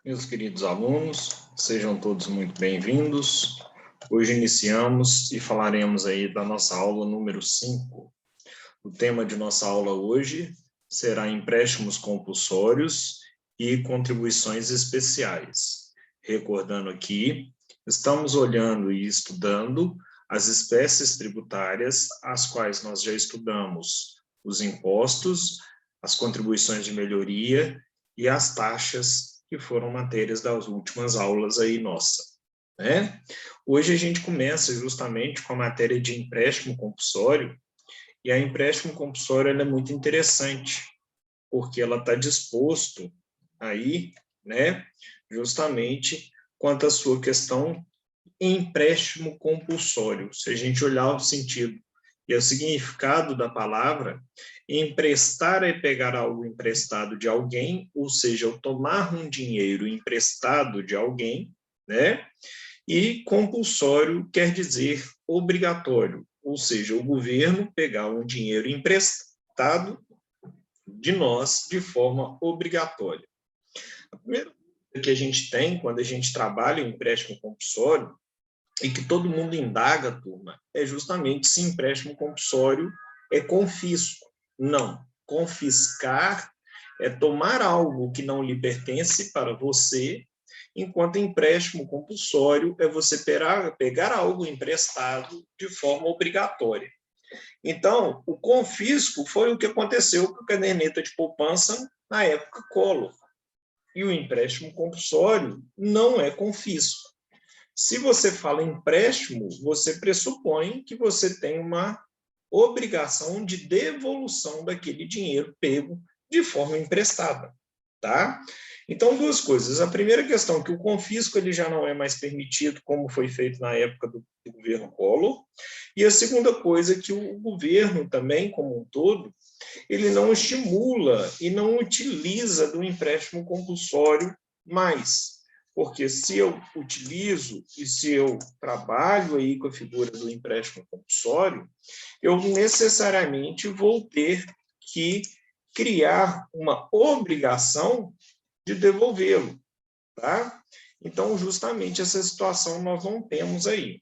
Meus queridos alunos, sejam todos muito bem-vindos. Hoje iniciamos e falaremos aí da nossa aula número 5. O tema de nossa aula hoje será empréstimos compulsórios e contribuições especiais. Recordando aqui, estamos olhando e estudando as espécies tributárias, as quais nós já estudamos os impostos, as contribuições de melhoria e as taxas, que foram matérias das últimas aulas aí nossa, né? Hoje a gente começa justamente com a matéria de empréstimo compulsório, e a empréstimo compulsório ela é muito interessante, porque ela está disposto aí, né, justamente quanto à sua questão empréstimo compulsório. Se a gente olhar o sentido e o significado da palavra, emprestar é pegar algo emprestado de alguém, ou seja, eu tomar um dinheiro emprestado de alguém, né? E compulsório quer dizer obrigatório, ou seja, o governo pegar um dinheiro emprestado de nós de forma obrigatória. A primeira coisa que a gente tem quando a gente trabalha o empréstimo compulsório e que todo mundo indaga, turma, é justamente se empréstimo compulsório é confisco. Não. Confiscar é tomar algo que não lhe pertence para você, enquanto empréstimo compulsório é você pegar algo emprestado de forma obrigatória. Então, o confisco foi o que aconteceu com a caderneta de poupança na época Collor. E o empréstimo compulsório não é confisco. Se você fala empréstimo, você pressupõe que você tem uma obrigação de devolução daquele dinheiro pego de forma emprestada, tá? Então, duas coisas. A primeira questão, que o confisco ele já não é mais permitido, como foi feito na época do governo Collor. E a segunda coisa, que o governo também, como um todo, ele não estimula e não utiliza do empréstimo compulsório mais. Porque se eu utilizo e se eu trabalho aí com a figura do empréstimo compulsório, eu necessariamente vou ter que criar uma obrigação de devolvê-lo, tá? Então, justamente essa situação nós não temos aí.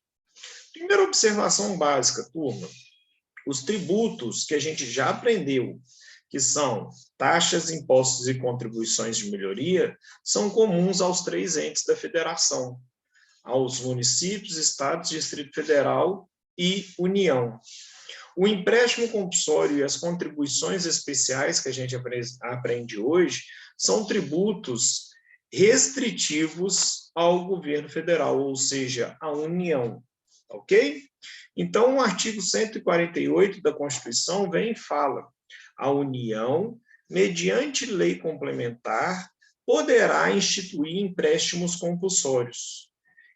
Primeira observação básica, turma. Os tributos que a gente já aprendeu, que são taxas, impostos e contribuições de melhoria, são comuns aos três entes da federação, aos municípios, estados, Distrito Federal e União. O empréstimo compulsório e as contribuições especiais que a gente aprende hoje são tributos restritivos ao governo federal, ou seja, à União, ok? Então, o artigo 148 da Constituição vem e fala: a União, mediante lei complementar, poderá instituir empréstimos compulsórios.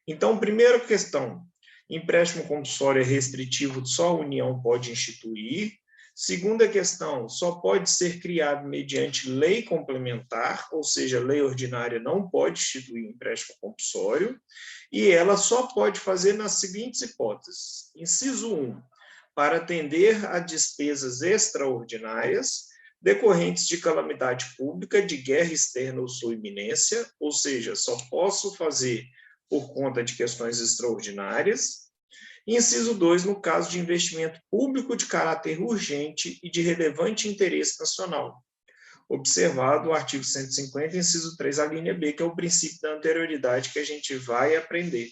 Então, primeira questão, empréstimo compulsório é restritivo, só a União pode instituir. Segunda questão, só pode ser criado mediante lei complementar, ou seja, lei ordinária não pode instituir empréstimo compulsório, e ela só pode fazer nas seguintes hipóteses. Inciso 1, para atender a despesas extraordinárias decorrentes de calamidade pública, de guerra externa ou sua iminência, ou seja, só posso fazer por conta de questões extraordinárias. Inciso 2, no caso de investimento público de caráter urgente e de relevante interesse nacional. Observado o artigo 150, inciso 3, a linha B, que é o princípio da anterioridade que a gente vai aprender.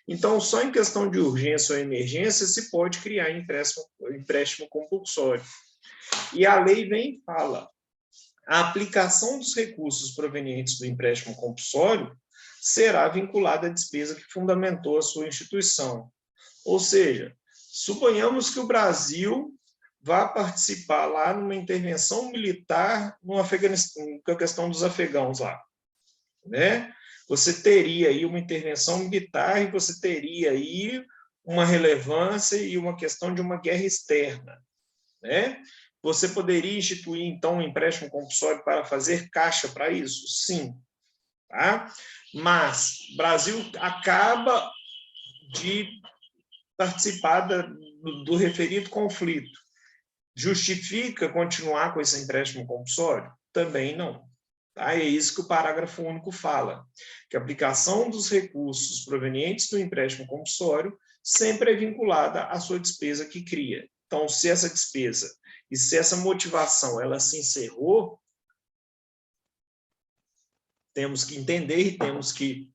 Então, só em questão de urgência ou emergência se pode criar empréstimo compulsório. E a lei vem e fala: a aplicação dos recursos provenientes do empréstimo compulsório será vinculada à despesa que fundamentou a sua instituição. Ou seja, suponhamos que o Brasil vá participar lá numa intervenção militar no Afeganistão, com a questão dos afegãos lá, né? Você teria aí uma intervenção militar e você teria aí uma relevância e uma questão de uma guerra externa, né? Você poderia instituir, então, um empréstimo compulsório para fazer caixa para isso? Sim. Tá? Mas o Brasil acaba de participar do referido conflito. Justifica continuar com esse empréstimo compulsório? Também não. Tá? É isso que o parágrafo único fala, que a aplicação dos recursos provenientes do empréstimo compulsório sempre é vinculada à sua despesa que cria. Então, se essa despesa e se essa motivação ela se encerrou, temos que entender e temos que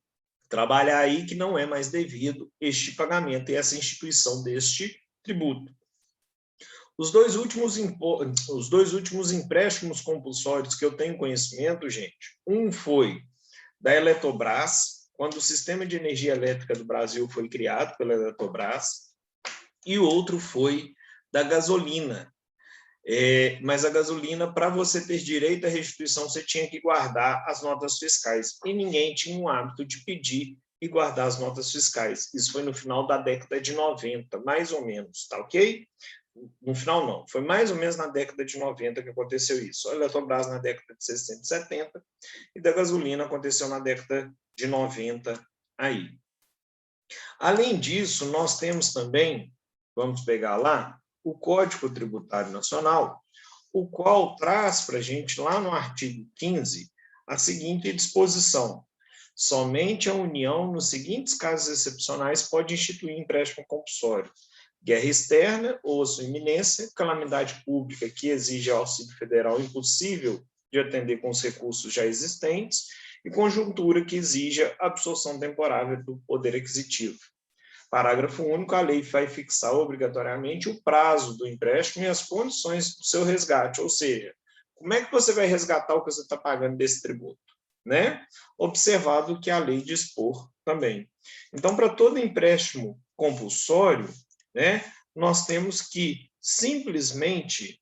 trabalhar aí que não é mais devido este pagamento e essa instituição deste tributo. Os dois últimos empréstimos compulsórios que eu tenho conhecimento, gente, um foi da Eletrobras, quando o Sistema de Energia Elétrica do Brasil foi criado pela Eletrobras, e o outro foi da gasolina. Mas a gasolina, para você ter direito à restituição, você tinha que guardar as notas fiscais, e ninguém tinha o hábito de pedir e guardar as notas fiscais. Isso foi no final da década de 90, mais ou menos, tá ok? No final não, foi mais ou menos na década de 90 que aconteceu isso. A Eletrobras na década de 60 e 70, e da gasolina aconteceu na década de 90 aí. Além disso, nós temos também, vamos pegar lá, o Código Tributário Nacional, o qual traz para a gente, lá no artigo 15, a seguinte disposição: somente a União, nos seguintes casos excepcionais, pode instituir empréstimo compulsório: guerra externa ou sua iminência, calamidade pública que exige auxílio federal impossível de atender com os recursos já existentes e conjuntura que exija absorção temporária do poder aquisitivo. Parágrafo único, a lei vai fixar obrigatoriamente o prazo do empréstimo e as condições do seu resgate, ou seja, como é que você vai resgatar o que você está pagando desse tributo, né? Observado o que a lei dispor também. Então, para todo empréstimo compulsório, né, nós temos que simplesmente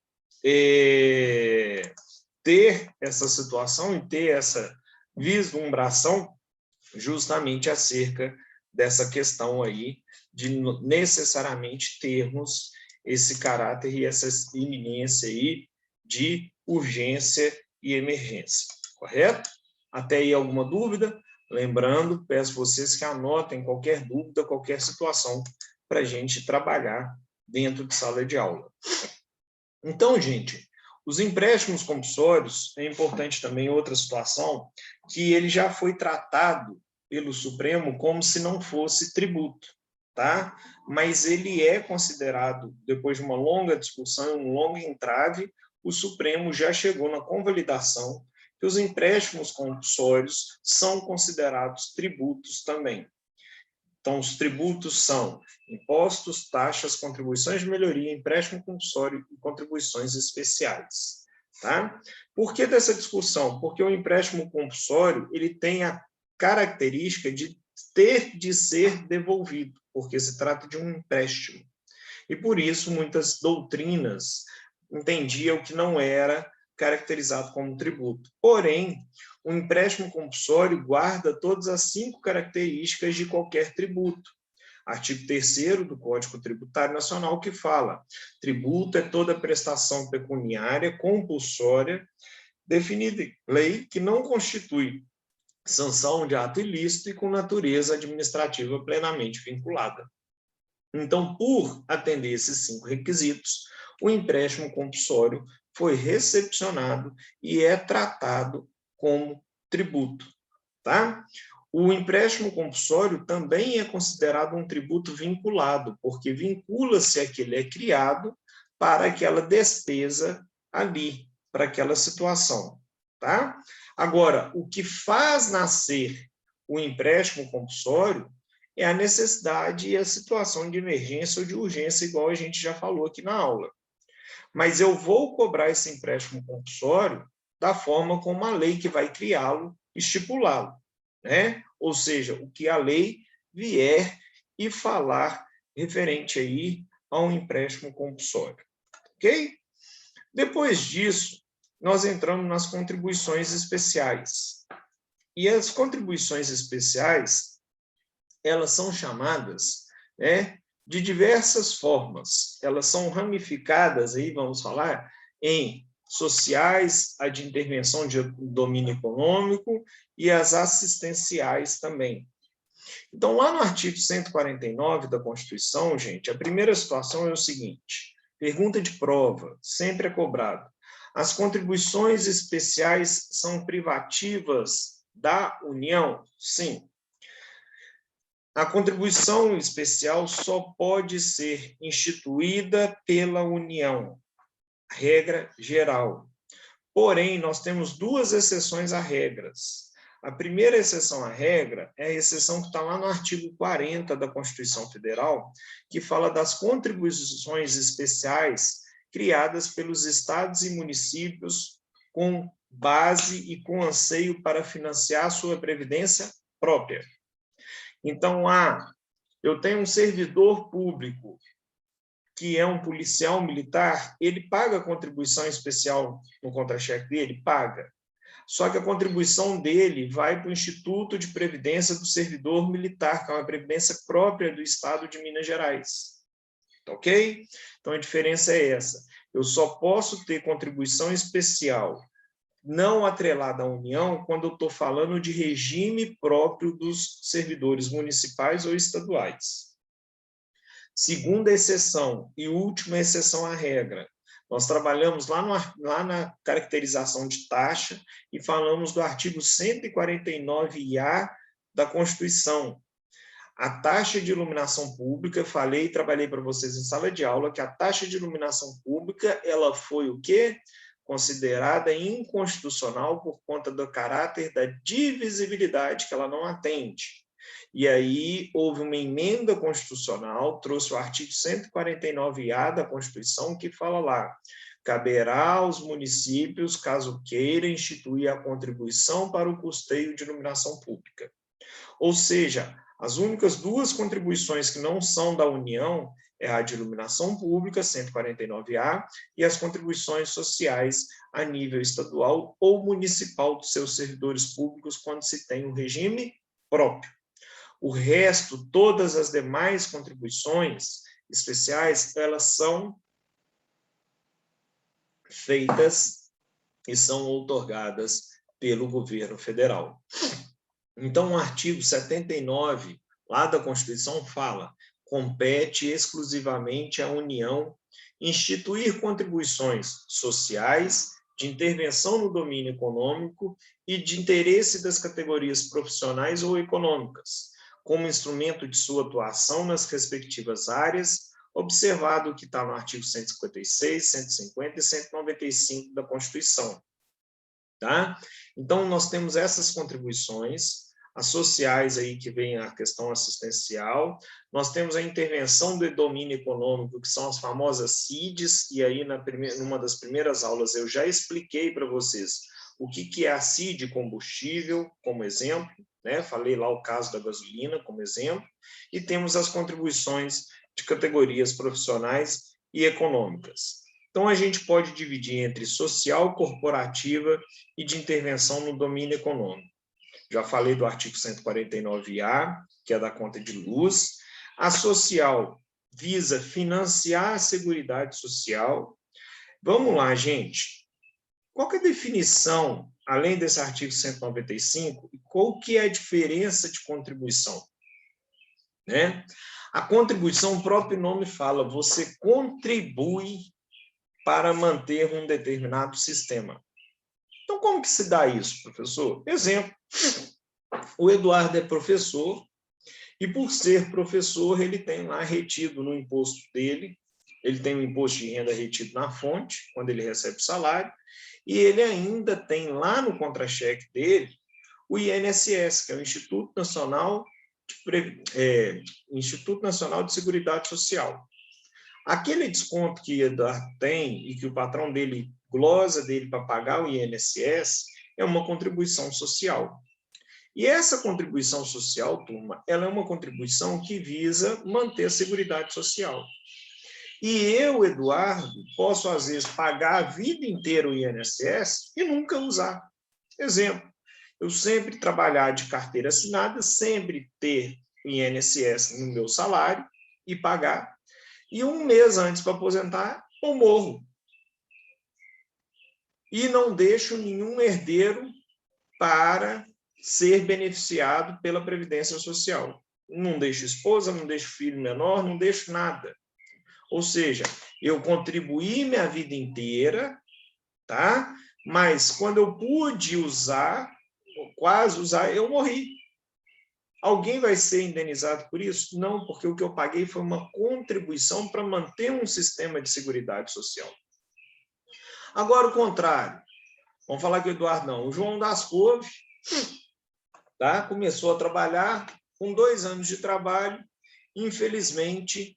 ter essa situação e ter essa vislumbração justamente acerca dessa questão aí de necessariamente termos esse caráter e essa iminência aí de urgência e emergência, correto? Até aí alguma dúvida? Lembrando, peço vocês que anotem qualquer dúvida, qualquer situação para a gente trabalhar dentro de sala de aula. Então, gente, os empréstimos compulsórios, é importante também outra situação, que ele já foi tratado pelo Supremo como se não fosse tributo, tá? Mas ele é considerado, depois de uma longa discussão, um longo entrave, o Supremo já chegou na convalidação que os empréstimos compulsórios são considerados tributos também. Então, os tributos são impostos, taxas, contribuições de melhoria, empréstimo compulsório e contribuições especiais. Tá? Por que dessa discussão? Porque o empréstimo compulsório ele tem a característica de ter de ser devolvido, porque se trata de um empréstimo. E por isso muitas doutrinas entendiam que não era caracterizado como tributo. Porém, o empréstimo compulsório guarda todas as 5 características de qualquer tributo. Artigo 3º do Código Tributário Nacional, que fala: tributo é toda prestação pecuniária compulsória definida em lei que não constitui sanção de ato ilícito e com natureza administrativa plenamente vinculada. Então, por atender esses 5 requisitos, o empréstimo compulsório foi recepcionado e é tratado como tributo, tá? O empréstimo compulsório também é considerado um tributo vinculado, porque vincula-se a que ele é criado para aquela despesa ali, para aquela situação, tá? Agora, o que faz nascer o empréstimo compulsório é a necessidade e a situação de emergência ou de urgência, igual a gente já falou aqui na aula. Mas eu vou cobrar esse empréstimo compulsório da forma como a lei que vai criá-lo, estipulá-lo, né? Ou seja, o que a lei vier e falar referente aí a um empréstimo compulsório, ok? Depois disso, nós entramos nas contribuições especiais. E as contribuições especiais, elas são chamadas, né, de diversas formas. Elas são ramificadas, aí vamos falar, em sociais, a de intervenção de domínio econômico e as assistenciais também. Então, lá no artigo 149 da Constituição, gente, a primeira situação é o seguinte: pergunta de prova, sempre é cobrado. As contribuições especiais são privativas da União? Sim. A contribuição especial só pode ser instituída pela União, regra geral. Porém, nós temos duas exceções a regras. A primeira exceção à regra é a exceção que está lá no artigo 40 da Constituição Federal, que fala das contribuições especiais criadas pelos estados e municípios com base e com anseio para financiar sua previdência própria. Então, eu tenho um servidor público que é um policial militar, ele paga a contribuição especial no contra-cheque dele? Paga. Só que a contribuição dele vai para o Instituto de Previdência do Servidor Militar, que é uma previdência própria do Estado de Minas Gerais. Ok? Então, a diferença é essa. Eu só posso ter contribuição especial não atrelada à União quando eu estou falando de regime próprio dos servidores municipais ou estaduais. Segunda exceção e última exceção à regra. Nós trabalhamos lá na caracterização de taxa e falamos do artigo 149-A da Constituição. A taxa de iluminação pública, falei e trabalhei para vocês em sala de aula, que a taxa de iluminação pública, ela foi o quê? Considerada inconstitucional por conta do caráter da divisibilidade que ela não atende. E aí houve uma emenda constitucional, trouxe o artigo 149-A da Constituição, que fala lá, caberá aos municípios, caso queira, instituir a contribuição para o custeio de iluminação pública. Ou seja, as únicas duas contribuições que não são da União é a de iluminação pública, 149-A, e as contribuições sociais a nível estadual ou municipal dos seus servidores públicos, quando se tem um regime próprio. O resto, todas as demais contribuições especiais, elas são feitas e são outorgadas pelo governo federal. Então, o artigo 79, lá da Constituição, fala: compete exclusivamente à União instituir contribuições sociais, de intervenção no domínio econômico e de interesse das categorias profissionais ou econômicas, como instrumento de sua atuação nas respectivas áreas, observado o que está no artigo 156, 150 e 195 da Constituição. Tá? Então, nós temos essas contribuições, as sociais aí que vem a questão assistencial, nós temos a intervenção do domínio econômico, que são as famosas CIDs, e aí numa das primeiras aulas eu já expliquei para vocês o que é a CID combustível, como exemplo, né? Falei lá o caso da gasolina como exemplo, e temos as contribuições de categorias profissionais e econômicas. Então, a gente pode dividir entre social, corporativa e de intervenção no domínio econômico. Já falei do artigo 149-A, que é da conta de luz. A social visa financiar a Seguridade Social. Vamos lá, gente. Qual que é a definição, além desse artigo 195, e qual que é a diferença de contribuição? Né? A contribuição, o próprio nome fala, você contribui para manter um determinado sistema. Então, como que se dá isso, professor? Exemplo, o Eduardo é professor e, por ser professor, ele tem lá retido no imposto dele, ele tem o imposto de renda retido na fonte, quando ele recebe o salário, e ele ainda tem lá no contra-cheque dele o INSS, que é o Instituto Nacional de Seguridade Social. Aquele desconto que o Eduardo tem e que o patrão dele glosa dele para pagar o INSS é uma contribuição social. E essa contribuição social, turma, ela é uma contribuição que visa manter a Seguridade Social. E eu, Eduardo, posso, às vezes, pagar a vida inteira o INSS e nunca usar. Exemplo, eu sempre trabalhar de carteira assinada, sempre ter o INSS no meu salário e pagar. E um mês antes para aposentar, eu morro. E não deixo nenhum herdeiro para ser beneficiado pela Previdência Social. Não deixo esposa, não deixo filho menor, não deixo nada. Ou seja, eu contribuí minha vida inteira tá? Mas quando eu pude usar, quase usar, eu morri. Alguém vai ser indenizado por isso? Não, porque o que eu paguei foi uma contribuição para manter um sistema de seguridade social. Agora, o contrário. Vamos falar que o Eduardo não. O João das Couve, tá? Começou a trabalhar, com 2 anos de trabalho, infelizmente,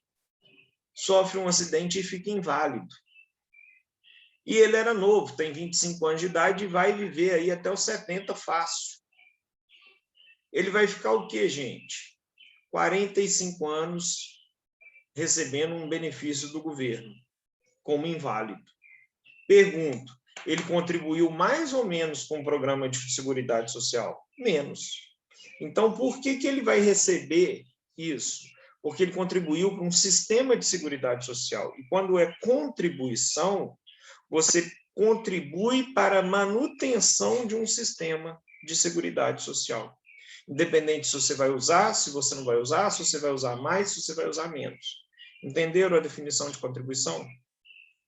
sofre um acidente e fica inválido. E ele era novo, tem 25 anos de idade e vai viver aí até os 70 fácil. Ele vai ficar o quê, gente? 45 anos recebendo um benefício do governo, como inválido. Pergunto, ele contribuiu mais ou menos com o programa de Seguridade Social? Menos. Então, por que ele vai receber isso? Porque ele contribuiu para um sistema de Seguridade Social. E quando é contribuição, você contribui para a manutenção de um sistema de Seguridade Social. Independente se você vai usar, se você não vai usar, se você vai usar mais, se você vai usar menos. Entenderam a definição de contribuição?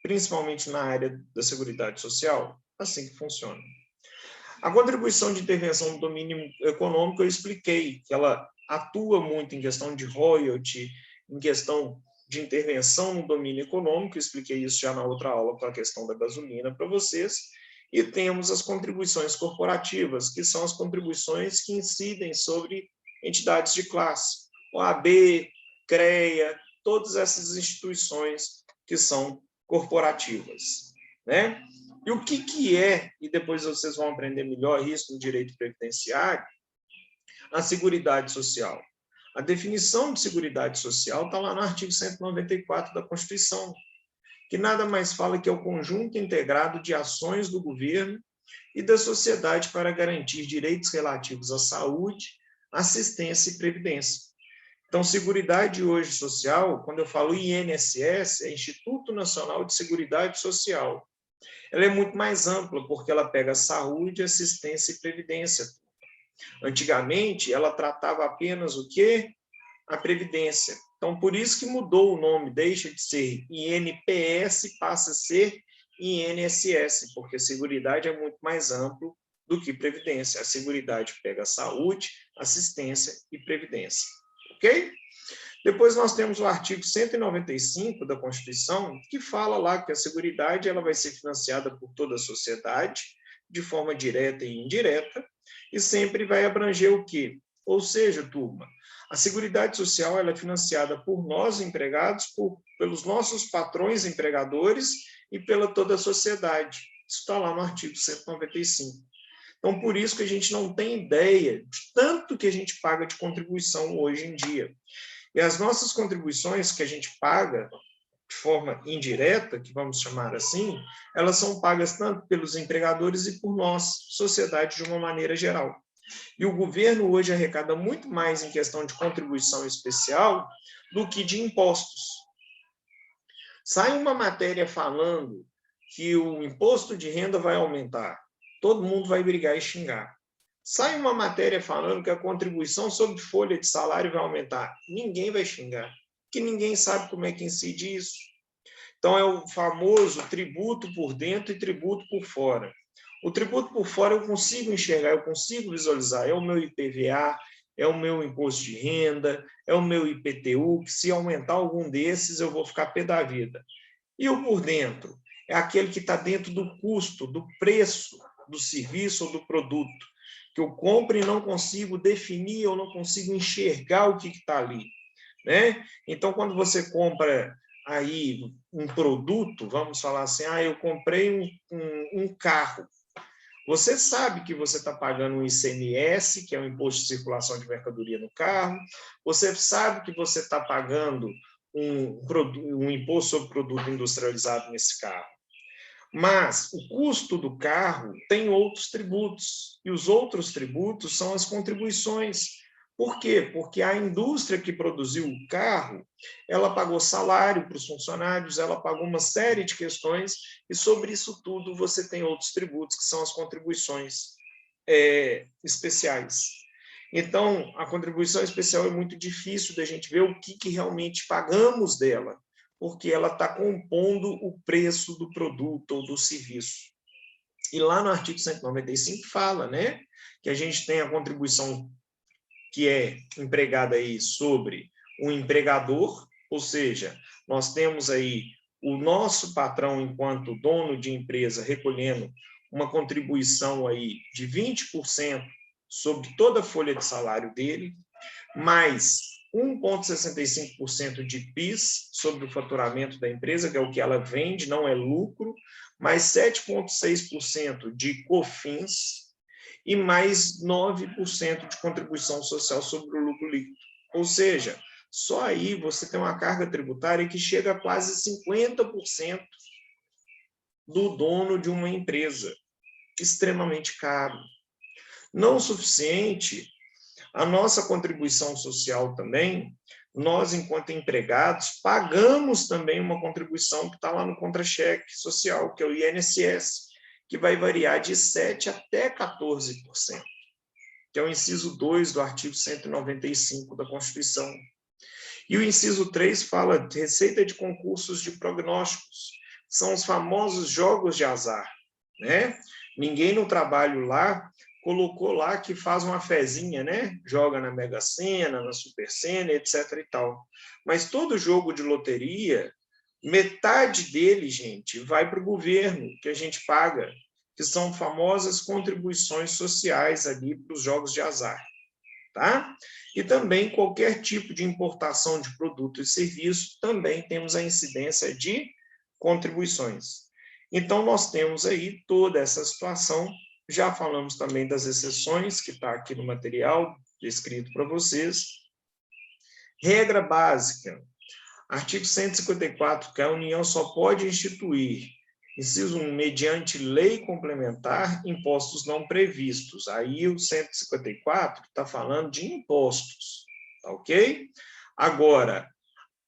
Principalmente na área da Seguridade Social? Assim que funciona. A contribuição de intervenção no domínio econômico, eu expliquei que ela atua muito em questão de royalty, em questão de intervenção no domínio econômico, eu expliquei isso já na outra aula para a questão da gasolina para vocês, e temos as contribuições corporativas, que são as contribuições que incidem sobre entidades de classe, OAB, CREA, todas essas instituições que são corporativas, né? E o que é, e depois vocês vão aprender melhor isso no direito previdenciário, a Seguridade Social. A definição de Seguridade Social está lá no artigo 194 da Constituição, que nada mais fala que é o conjunto integrado de ações do governo e da sociedade para garantir direitos relativos à saúde, assistência e previdência. Então, Seguridade hoje social, quando eu falo INSS, é Instituto Nacional de Seguridade Social. Ela é muito mais ampla, porque ela pega saúde, assistência e previdência. Antigamente, ela tratava apenas o quê? A previdência. Então, por isso que mudou o nome, deixa de ser INPS, passa a ser INSS, porque a Seguridade é muito mais amplo do que previdência. A Seguridade pega saúde, assistência e previdência. Ok? Depois nós temos o artigo 195 da Constituição, que fala lá que a Seguridade ela vai ser financiada por toda a sociedade, de forma direta e indireta, e sempre vai abranger o quê? Ou seja, turma, a Seguridade Social ela é financiada por nós, empregados, pelos nossos patrões empregadores e pela toda a sociedade. Isso está lá no artigo 195. Então, por isso que a gente não tem ideia de tanto que a gente paga de contribuição hoje em dia. E as nossas contribuições que a gente paga de forma indireta, que vamos chamar assim, elas são pagas tanto pelos empregadores e por nós, sociedade de uma maneira geral. E o governo hoje arrecada muito mais em questão de contribuição especial do que de impostos. Sai uma matéria falando que o imposto de renda vai aumentar, todo mundo vai brigar e xingar. Sai uma matéria falando que a contribuição sobre folha de salário vai aumentar. Ninguém vai xingar, porque ninguém sabe como é que incide isso. Então, é o famoso tributo por dentro e tributo por fora. O tributo por fora eu consigo enxergar, eu consigo visualizar. É o meu IPVA, é o meu imposto de renda, é o meu IPTU, que se aumentar algum desses, eu vou ficar pé da vida. E o por dentro? É aquele que está dentro do custo, do preço do serviço ou do produto, que eu compro e não consigo definir, eu não consigo enxergar o que está ali, né? Então, quando você compra aí um produto, vamos falar assim, eu comprei um carro, você sabe que você está pagando um ICMS, que é o Imposto de Circulação de Mercadoria no carro, você sabe que você está pagando um imposto sobre produto industrializado nesse carro. Mas o custo do carro tem outros tributos, e os outros tributos são as contribuições. Por quê? Porque a indústria que produziu o carro, ela pagou salário para os funcionários, ela pagou uma série de questões, e sobre isso tudo você tem outros tributos, que são as contribuições especiais. Então, a contribuição especial é muito difícil da gente ver o que realmente pagamos dela, porque ela está compondo o preço do produto ou do serviço. E lá no artigo 195 fala, né, que a gente tem a contribuição que é empregada aí sobre o empregador, ou seja, nós temos aí o nosso patrão, enquanto dono de empresa, recolhendo uma contribuição aí de 20% sobre toda a folha de salário dele, mais 1,65% de PIS sobre o faturamento da empresa, que é o que ela vende, não é lucro, mais 7,6% de COFINS e mais 9% de contribuição social sobre o lucro líquido. Ou seja, só aí você tem uma carga tributária que chega a quase 50% do dono de uma empresa. Extremamente caro. Não o suficiente, a nossa contribuição social também, nós, enquanto empregados, pagamos também uma contribuição que está lá no contra-cheque social, que é o INSS, que vai variar de 7% até 14%, que é o inciso 2 do artigo 195 da Constituição. E o inciso 3 fala de receita de concursos de prognósticos, são os famosos jogos de azar, né? Ninguém no trabalho lá colocou lá que faz uma fezinha, né? Joga na Mega Sena, na Super Sena, etc. e tal. Mas todo jogo de loteria, metade dele, gente, vai para o governo, que a gente paga, que são famosas contribuições sociais ali para os jogos de azar, tá? E também qualquer tipo de importação de produto e serviço, também temos a incidência de contribuições. Então, nós temos aí toda essa situação. Já falamos também das exceções, que está aqui no material descrito para vocês. Regra básica, artigo 154, que a União só pode instituir, inciso 1, mediante lei complementar, impostos não previstos. Aí o 154 está falando de impostos, tá ok? Agora,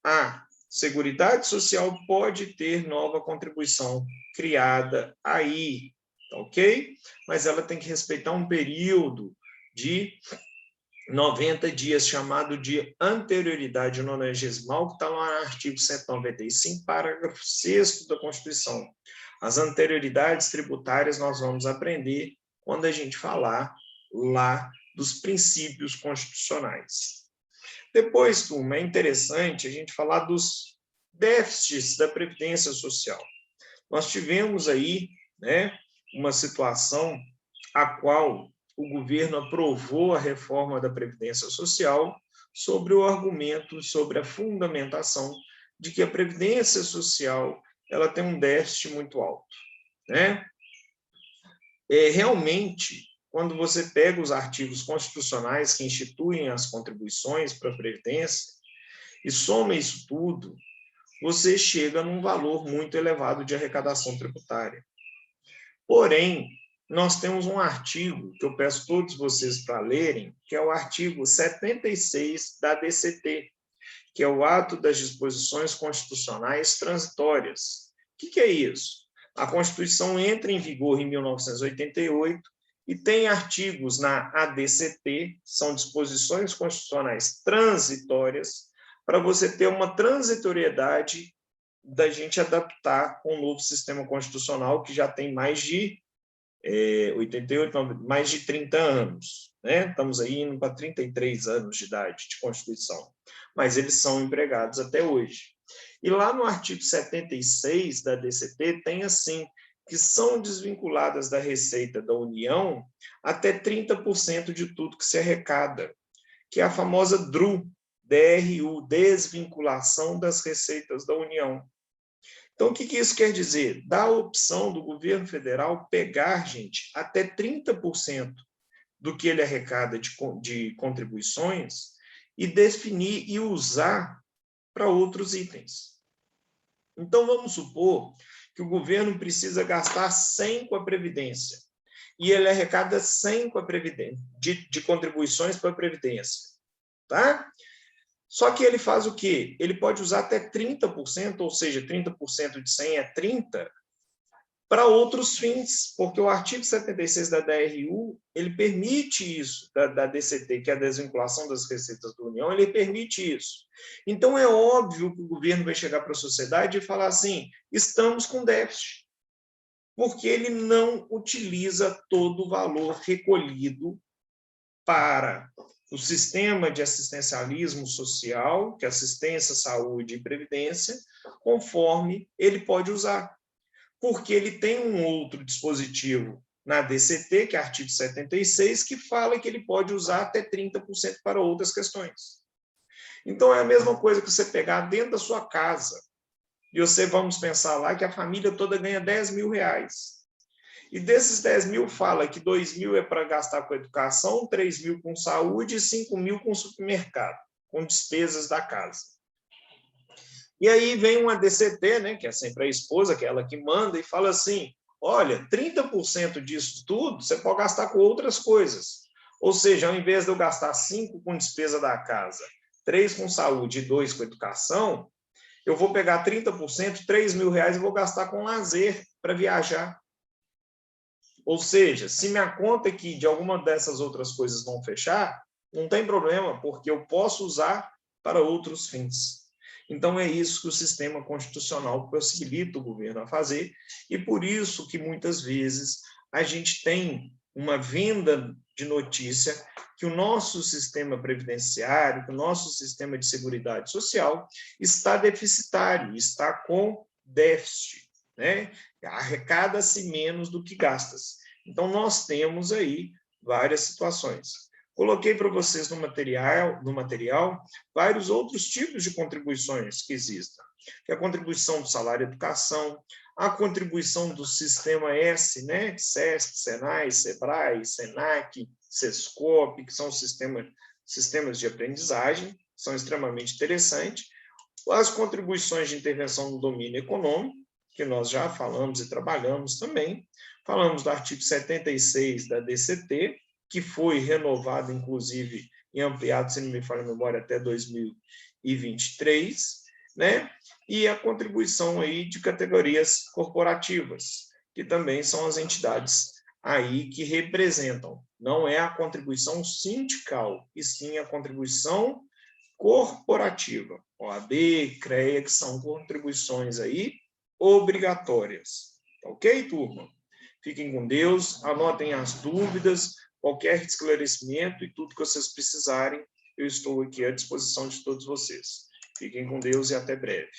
a Seguridade Social pode ter nova contribuição criada aí, tá ok? Mas ela tem que respeitar um período de 90 dias, chamado de anterioridade nonagesimal, que está lá no artigo 195, parágrafo 6º da Constituição. As anterioridades tributárias nós vamos aprender quando a gente falar lá dos princípios constitucionais. Depois, turma, é interessante a gente falar dos déficits da Previdência Social. Nós tivemos aí, né, uma situação a qual o governo aprovou a reforma da Previdência Social sobre o argumento, sobre a fundamentação de que a Previdência Social ela tem um déficit muito alto, né? Realmente, quando você pega os artigos constitucionais que instituem as contribuições para a Previdência e soma isso tudo, você chega num valor muito elevado de arrecadação tributária. Porém, nós temos um artigo que eu peço a todos vocês para lerem, que é o artigo 76 da DCT, que é o Ato das Disposições Constitucionais Transitórias. O que é isso? A Constituição entra em vigor em 1988 e tem artigos na ADCT, são disposições constitucionais transitórias, para você ter uma transitoriedade da gente adaptar com o novo sistema constitucional, que já tem mais de 88, mais de 30 anos, né? Estamos aí indo para 33 anos de idade de Constituição, mas eles são empregados até hoje. E lá no artigo 76 da DCT tem assim, que são desvinculadas da receita da União até 30% de tudo que se arrecada, que é a famosa DRU, desvinculação das receitas da União. Então, o que isso quer dizer? Dá a opção do governo federal pegar, gente, até 30% do que ele arrecada de contribuições e definir e usar para outros itens. Então, vamos supor que o governo precisa gastar 100 com a Previdência e ele arrecada 100 com a Previdência, de contribuições para a Previdência, tá? Só que ele faz o quê? Ele pode usar até 30%, ou seja, 30% de 100 é 30, para outros fins, porque o artigo 76 da DRU, ele permite isso, da DCT, que é a desvinculação das receitas da União, ele permite isso. Então, é óbvio que o governo vai chegar para a sociedade e falar assim, estamos com déficit. porque ele não utiliza todo o valor recolhido para o sistema de assistencialismo social, que é assistência, saúde e previdência, conforme ele pode usar. Porque ele tem um outro dispositivo na DCT, que é o artigo 76, que fala que ele pode usar até 30% para outras questões. Então, é a mesma coisa que você pegar dentro da sua casa, e você, vamos pensar lá, que a família toda ganha 10 mil reais. E desses 10 mil, fala que 2 mil é para gastar com educação, 3 mil com saúde e 5 mil com supermercado, com despesas da casa. E aí vem uma DCT, né, que é sempre a esposa, que é ela que manda, e fala assim, olha, 30% disso tudo você pode gastar com outras coisas. Ou seja, ao invés de eu gastar 5 com despesa da casa, 3 com saúde e 2 com educação, eu vou pegar 30%, 3 mil reais e vou gastar com lazer para viajar. Ou seja, se minha conta aqui de alguma dessas outras coisas não fechar, não tem problema, porque eu posso usar para outros fins. Então, é isso que o sistema constitucional possibilita o governo a fazer, e por isso que, muitas vezes, a gente tem uma venda de notícia que o nosso sistema previdenciário, que o nosso sistema de seguridade social está deficitário, está com déficit, né? Arrecada-se menos do que gasta-se. Então, nós temos aí várias situações. Coloquei para vocês no material vários outros tipos de contribuições que existem, que é a contribuição do salário educação, a contribuição do sistema S, né? SESC, SENAI, SEBRAE, SENAC, SESCOP, que são sistemas de aprendizagem, são extremamente interessantes. As contribuições de intervenção no domínio econômico, que nós já falamos e trabalhamos também. Falamos do artigo 76 da DCT, que foi renovado, inclusive, e ampliado, se não me falha a memória, até 2023, né? E a contribuição aí de categorias corporativas, que também são as entidades aí que representam. Não é a contribuição sindical, e sim a contribuição corporativa. OAB, CREA, que são contribuições aí obrigatórias. Ok, turma? Fiquem com Deus, anotem as dúvidas, qualquer esclarecimento e tudo que vocês precisarem, eu estou aqui à disposição de todos vocês. Fiquem com Deus e até breve.